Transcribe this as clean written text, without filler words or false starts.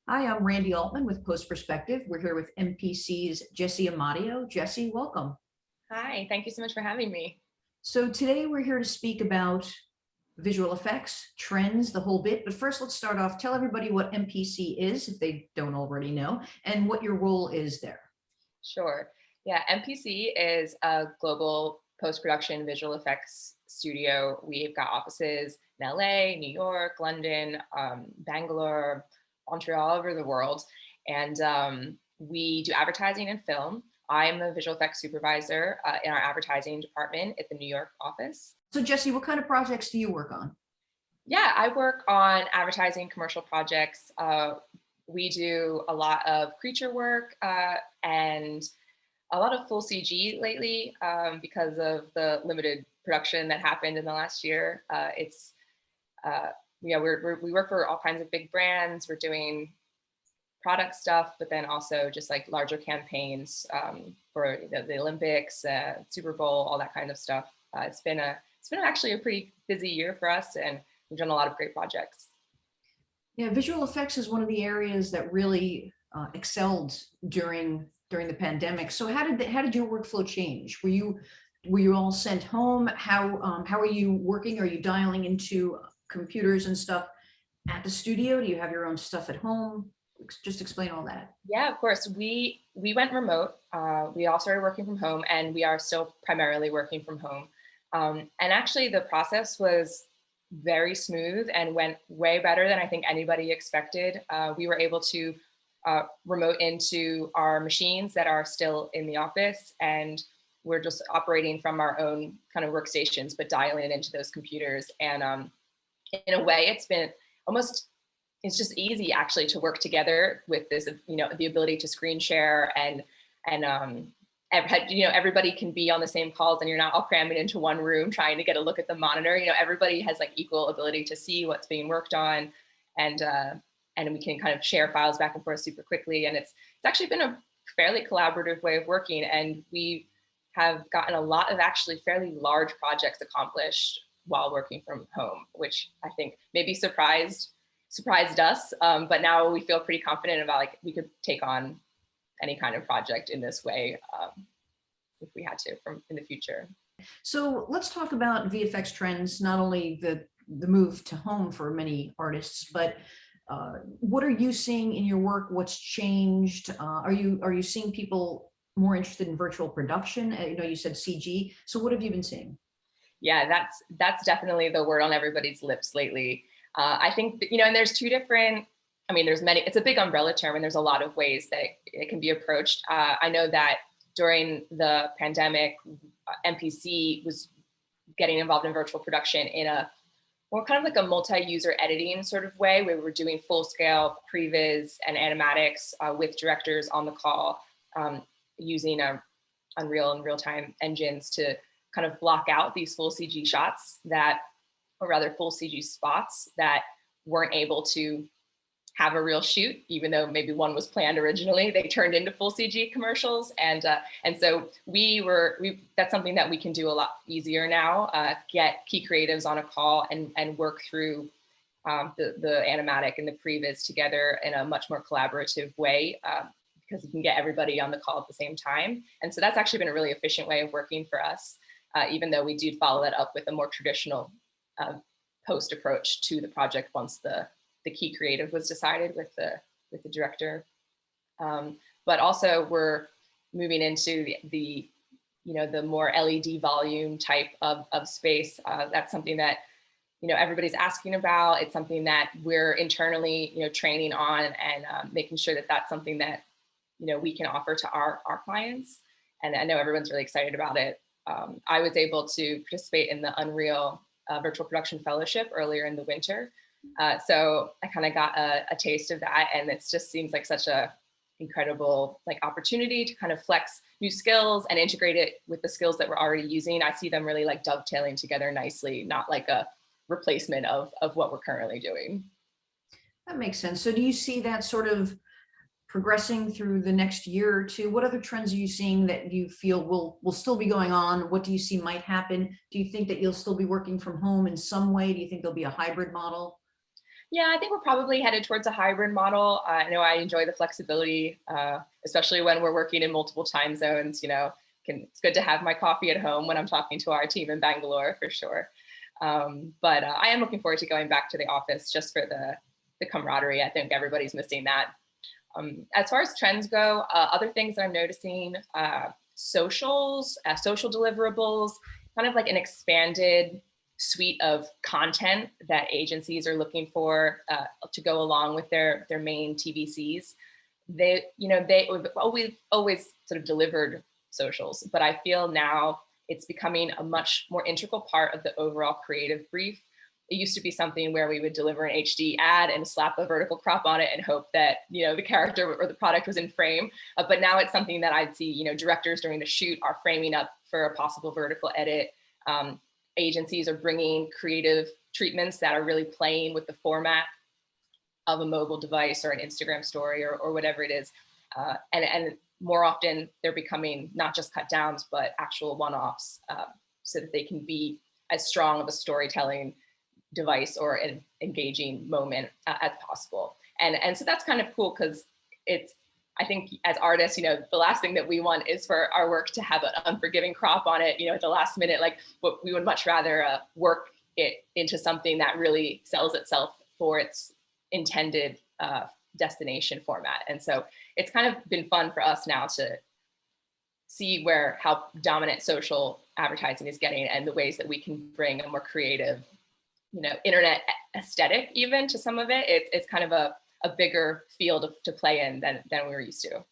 Hi, I'm Randy Altman with Post Perspective. We're here with MPC's Jessie Amadio. Jessie, welcome. Hi, thank you so much for having me. So today we're here to speak about visual effects, trends, the whole bit. But first, let's start off. Tell everybody what MPC is, if they don't already know, and what your role is there. Sure. Yeah, MPC is a global post-production visual effects studio. We've got offices in LA, New York, London, Bangalore, Montreal, all over the world. And we do advertising and film. I'm a visual effects supervisor in our advertising department at the New York office. So Jessie, what kind of projects do you work on? Yeah, I work on advertising commercial projects. We do a lot of creature work and a lot of full CG lately because of the limited production that happened in the last year. Uh, yeah, we work for all kinds of big brands. We're doing product stuff, but then also just like larger campaigns for the Olympics, Super Bowl, all that kind of stuff. It's been actually a pretty busy year for us, and we've done a lot of great projects. Yeah, visual effects is one of the areas that really excelled during the pandemic. So how did your workflow change? Were you all sent home? How are you working? Are you dialing into computers and stuff at the studio? Do you have your own stuff at home? Just explain all that. Yeah, of course. We went remote. We all started working from home, and we are still primarily working from home. And actually, the process was very smooth and went way better than I think anybody expected. We were able to remote into our machines that are still in the office, and we're just operating from our own kind of workstations, but dialing into those computers. And in a way, it's just easy actually to work together with this, the ability to screen share and everybody can be on the same calls, and you're not all cramming into one room trying to get a look at the monitor. Everybody has like equal ability to see what's being worked on, and we can kind of share files back and forth super quickly. And it's actually been a fairly collaborative way of working, and we have gotten a lot of actually fairly large projects accomplished while working from home, which I think maybe surprised us. But now we feel pretty confident about like we could take on any kind of project in this way if we had to from in the future. So let's talk about VFX trends, not only the move to home for many artists, but what are you seeing in your work? What's changed? Are you seeing people more interested in virtual production? You said CG. So what have you been seeing? Yeah, that's definitely the word on everybody's lips lately. I think and there's two different. I mean, there's many. It's a big umbrella term, and there's a lot of ways that it can be approached. I know that during the pandemic, MPC was getting involved in virtual production in a more kind of like a multi-user editing sort of way, where we were doing full-scale previs and animatics with directors on the call, using Unreal and real-time engines to kind of block out these full CG shots or rather full CG spots that weren't able to have a real shoot, even though maybe one was planned originally. They turned into full CG commercials, and so that's something that we can do a lot easier now. Get key creatives on a call and work through the animatic and the previs together in a much more collaborative way, because you can get everybody on the call at the same time. And so that's actually been a really efficient way of working for us, even though we do follow that up with a more traditional post approach to the project once the key creative was decided with the director. But also we're moving into the more LED volume type of space. That's something that everybody's asking about. It's something that we're internally training on, and making sure that that's something that we can offer to our clients. And I know everyone's really excited about it. I was able to participate in the Unreal Virtual Production Fellowship earlier in the winter. So I kind of got a taste of that, and it just seems like such a incredible opportunity to kind of flex new skills and integrate it with the skills that we're already using. I see them really dovetailing together nicely, not like a replacement of what we're currently doing. That makes sense. So do you see that sort of progressing through the next year or two? What other trends are you seeing that you feel will still be going on? What do you see might happen? Do you think that you'll still be working from home in some way? Do you think there'll be a hybrid model? Yeah, I think we're probably headed towards a hybrid model. I know I enjoy the flexibility, especially when we're working in multiple time zones. It's good to have my coffee at home when I'm talking to our team in Bangalore for sure. But I am looking forward to going back to the office just for the camaraderie. I think everybody's missing that. As far as trends go, other things that I'm noticing, socials, social deliverables, kind of like an expanded suite of content that agencies are looking for to go along with their main TVCs. They always sort of delivered socials, but I feel now it's becoming a much more integral part of the overall creative brief. It used to be something where we would deliver an HD ad and slap a vertical crop on it and hope that the character or the product was in frame. But now it's something that I'd see directors during the shoot are framing up for a possible vertical edit. Agencies are bringing creative treatments that are really playing with the format of a mobile device or an Instagram story or whatever it is. And more often they're becoming not just cut downs, but actual one-offs so that they can be as strong of a storytelling device or an engaging moment as possible. And so that's kind of cool because I think as artists, the last thing that we want is for our work to have an unforgiving crop on it, at the last minute. Like, what we would much rather work it into something that really sells itself for its intended destination format. And so it's kind of been fun for us now to see how dominant social advertising is getting and the ways that we can bring a more creative, internet aesthetic even to some of it. It's kind of a bigger field to play in than we were used to.